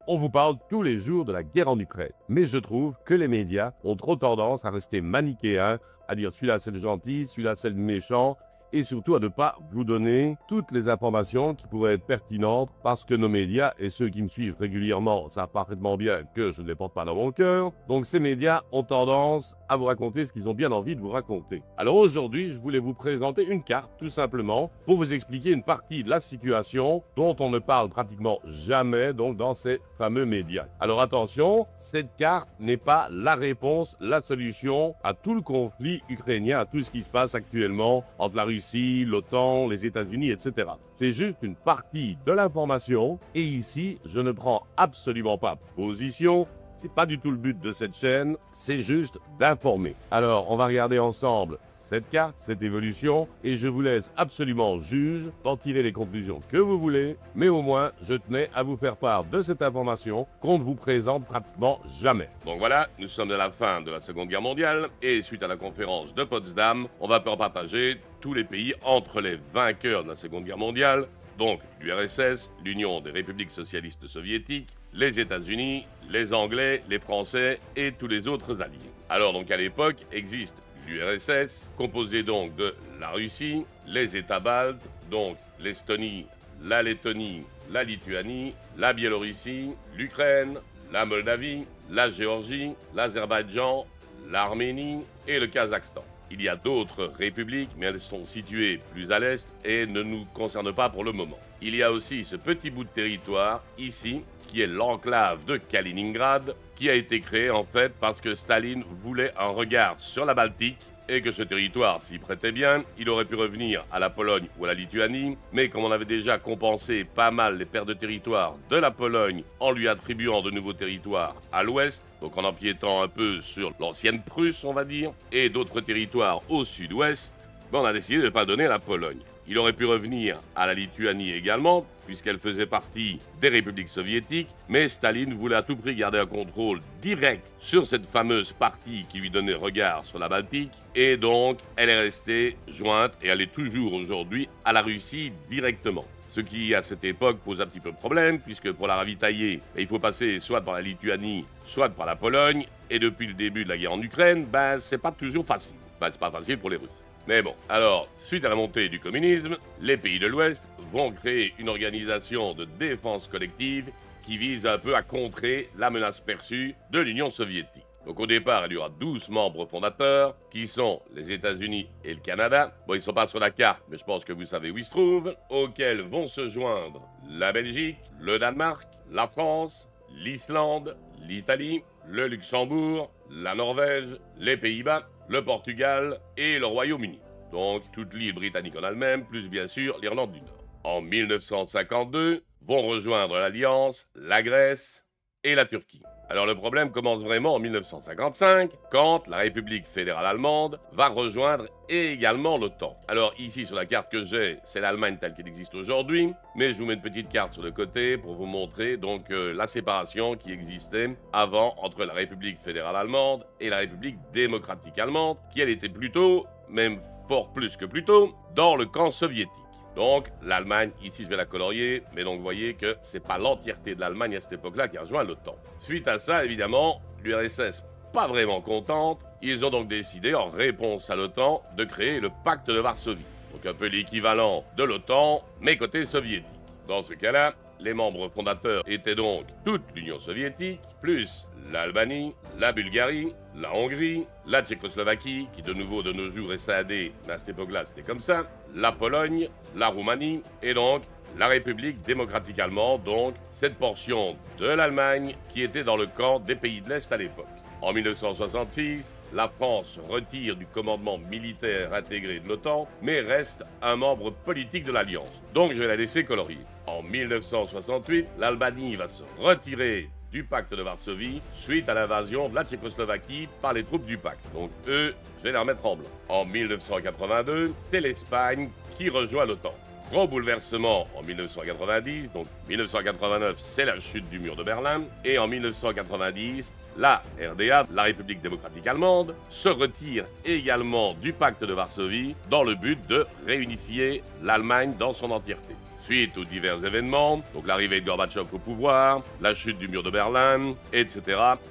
On vous parle tous les jours de la guerre en Ukraine. Mais je trouve que les médias ont trop tendance à rester manichéens, à dire celui-là c'est le gentil, celui-là c'est le méchant, et surtout à ne pas vous donner toutes les informations qui pourraient être pertinentes parce que nos médias, et ceux qui me suivent régulièrement savent parfaitement bien que je ne les porte pas dans mon cœur, donc ces médias ont tendance à vous raconter ce qu'ils ont bien envie de vous raconter. Alors aujourd'hui, je voulais vous présenter une carte tout simplement pour vous expliquer une partie de la situation dont on ne parle pratiquement jamais donc dans ces fameux médias. Alors attention, cette carte n'est pas la réponse, la solution à tout le conflit ukrainien, à tout ce qui se passe actuellement entre la Russie, l'OTAN, les États-Unis, etc. C'est juste une partie de l'information et ici, je ne prends absolument pas position. C'est pas du tout le but de cette chaîne, c'est juste d'informer. Alors, on va regarder ensemble cette carte, cette évolution, et je vous laisse absolument juge d'en tirer les conclusions que vous voulez, mais au moins, je tenais à vous faire part de cette information qu'on ne vous présente pratiquement jamais. Donc voilà, nous sommes à la fin de la Seconde Guerre mondiale, et suite à la conférence de Potsdam, on va partager tous les pays entre les vainqueurs de la Seconde Guerre mondiale, donc l'URSS, l'Union des républiques socialistes soviétiques, les États-Unis, les Anglais, les Français et tous les autres alliés. Alors donc à l'époque existe l'URSS, composée donc de la Russie, les États baltes, donc l'Estonie, la Lettonie, la Lituanie, la Biélorussie, l'Ukraine, la Moldavie, la Géorgie, l'Azerbaïdjan, l'Arménie et le Kazakhstan. Il y a d'autres républiques, mais elles sont situées plus à l'est et ne nous concernent pas pour le moment. Il y a aussi ce petit bout de territoire, ici, qui est l'enclave de Kaliningrad, qui a été créé en fait parce que Staline voulait un regard sur la Baltique et que ce territoire s'y prêtait bien. Il aurait pu revenir à la Pologne ou à la Lituanie, mais comme on avait déjà compensé pas mal les pertes de territoire de la Pologne en lui attribuant de nouveaux territoires à l'ouest, donc en empiétant un peu sur l'ancienne Prusse, on va dire, et d'autres territoires au sud-ouest, on a décidé de ne pas donner à la Pologne. Il aurait pu revenir à la Lituanie également, puisqu'elle faisait partie des républiques soviétiques, mais Staline voulait à tout prix garder un contrôle direct sur cette fameuse partie qui lui donnait regard sur la Baltique, et donc elle est restée jointe, et elle est toujours aujourd'hui, à la Russie directement. Ce qui, à cette époque, pose un petit peu de problème, puisque pour la ravitailler, il faut passer soit par la Lituanie, soit par la Pologne, et depuis le début de la guerre en Ukraine, c'est pas toujours facile. C'est pas facile pour les Russes. Mais bon, alors, suite à la montée du communisme, les pays de l'Ouest vont créer une organisation de défense collective qui vise un peu à contrer la menace perçue de l'Union soviétique. Donc au départ, il y aura 12 membres fondateurs, qui sont les États-Unis et le Canada. Bon, ils ne sont pas sur la carte, mais je pense que vous savez où ils se trouvent, auxquels vont se joindre la Belgique, le Danemark, la France, l'Islande, l'Italie, le Luxembourg, la Norvège, les Pays-Bas, le Portugal et le Royaume-Uni. Donc toute l'île britannique en elle-même, plus bien sûr l'Irlande du Nord. En 1952, vont rejoindre l'Alliance la Grèce et la Turquie. Alors le problème commence vraiment en 1955, quand la République fédérale allemande va rejoindre également l'OTAN. Alors ici sur la carte que j'ai, c'est l'Allemagne telle qu'elle existe aujourd'hui, mais je vous mets une petite carte sur le côté pour vous montrer donc la séparation qui existait avant entre la République fédérale allemande et la République démocratique allemande, qui elle était plutôt, même fort plus que plutôt, dans le camp soviétique. Donc, l'Allemagne, ici je vais la colorier, mais donc vous voyez que c'est pas l'entièreté de l'Allemagne à cette époque-là qui a rejoint l'OTAN. Suite à ça, évidemment, l'URSS, pas vraiment contente, ils ont donc décidé, en réponse à l'OTAN, de créer le pacte de Varsovie. Donc un peu l'équivalent de l'OTAN, mais côté soviétique. Dans ce cas-là, les membres fondateurs étaient donc toute l'Union soviétique, plus l'Albanie, la Bulgarie, la Hongrie, la Tchécoslovaquie, qui de nouveau de nos jours est SAD, mais à cette époque-là c'était comme ça, la Pologne, la Roumanie, et donc la République démocratique allemande, donc cette portion de l'Allemagne qui était dans le camp des pays de l'Est à l'époque. En 1966, la France se retire du commandement militaire intégré de l'OTAN, mais reste un membre politique de l'Alliance. Donc je vais la laisser colorier. En 1968, l'Albanie va se retirer du pacte de Varsovie suite à l'invasion de la Tchécoslovaquie par les troupes du pacte. Donc eux, je vais les remettre en blanc. En 1982, c'est l'Espagne qui rejoint l'OTAN. Gros bouleversement en 1990, donc 1989 c'est la chute du mur de Berlin, et en 1990, la RDA, la République démocratique allemande, se retire également du pacte de Varsovie dans le but de réunifier l'Allemagne dans son entièreté. suite aux divers événements, donc l'arrivée de Gorbatchev au pouvoir, la chute du mur de Berlin, etc.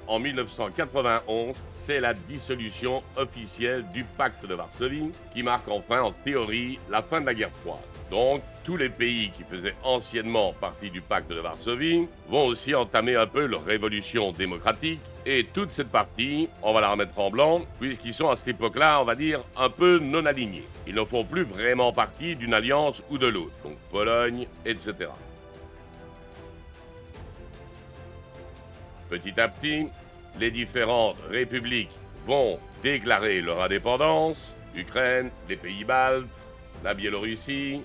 En 1991, c'est la dissolution officielle du pacte de Varsovie qui marque enfin en théorie la fin de la guerre froide. Donc, tous les pays qui faisaient anciennement partie du pacte de Varsovie vont aussi entamer un peu leur révolution démocratique. Et toute cette partie, on va la remettre en blanc, puisqu'ils sont à cette époque-là, on va dire, un peu non alignés. Ils ne font plus vraiment partie d'une alliance ou de l'autre, donc Pologne, etc. Petit à petit, les différentes républiques vont déclarer leur indépendance, l'Ukraine, les pays baltes, la Biélorussie,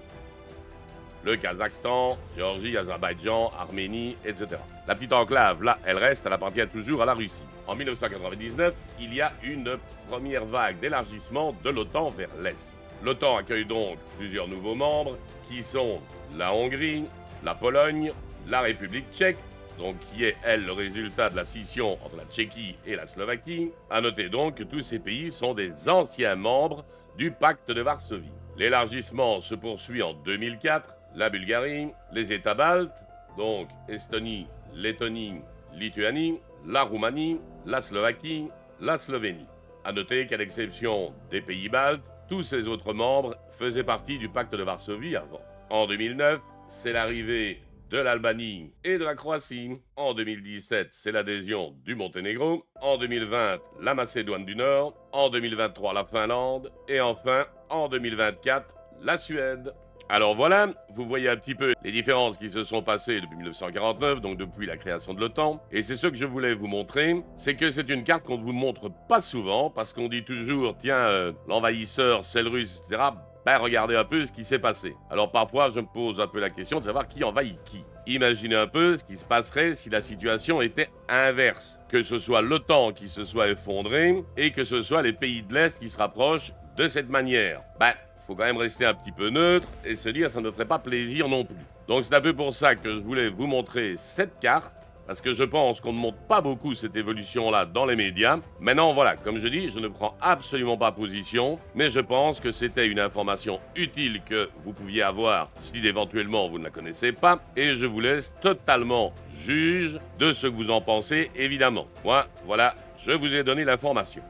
le Kazakhstan, Géorgie, Azerbaïdjan, Arménie, etc. La petite enclave, là, elle reste, elle appartient toujours à la Russie. En 1999, il y a une première vague d'élargissement de l'OTAN vers l'Est. L'OTAN accueille donc plusieurs nouveaux membres, qui sont la Hongrie, la Pologne, la République tchèque, donc qui est, elle, le résultat de la scission entre la Tchéquie et la Slovaquie. À noter donc que tous ces pays sont des anciens membres du pacte de Varsovie. L'élargissement se poursuit en 2004, la Bulgarie, les États baltes, donc Estonie, Lettonie, Lituanie, la Roumanie, la Slovaquie, la Slovénie. À noter qu'à l'exception des pays baltes, tous ces autres membres faisaient partie du pacte de Varsovie avant. En 2009, c'est l'arrivée de l'Albanie et de la Croatie. En 2017, c'est l'adhésion du Monténégro. En 2020, la Macédoine du Nord. En 2023, la Finlande. Et enfin, en 2024, la Suède. Alors voilà, vous voyez un petit peu les différences qui se sont passées depuis 1949, donc depuis la création de l'OTAN. Et c'est ce que je voulais vous montrer, c'est que c'est une carte qu'on ne vous montre pas souvent, parce qu'on dit toujours, tiens, l'envahisseur, c'est le russe, etc. Ben regardez un peu ce qui s'est passé. Alors parfois, je me pose un peu la question de savoir qui envahit qui. Imaginez un peu ce qui se passerait si la situation était inverse. Que ce soit l'OTAN qui se soit effondrée, et que ce soit les pays de l'Est qui se rapprochent de cette manière. Ben, faut quand même rester un petit peu neutre et se dire ça ne ferait pas plaisir non plus. Donc c'est un peu pour ça que je voulais vous montrer cette carte, parce que je pense qu'on ne montre pas beaucoup cette évolution-là dans les médias. Maintenant, voilà, comme je dis, je ne prends absolument pas position, mais je pense que c'était une information utile que vous pouviez avoir si éventuellement vous ne la connaissez pas, et je vous laisse totalement juge de ce que vous en pensez, évidemment. Moi, voilà, je vous ai donné l'information.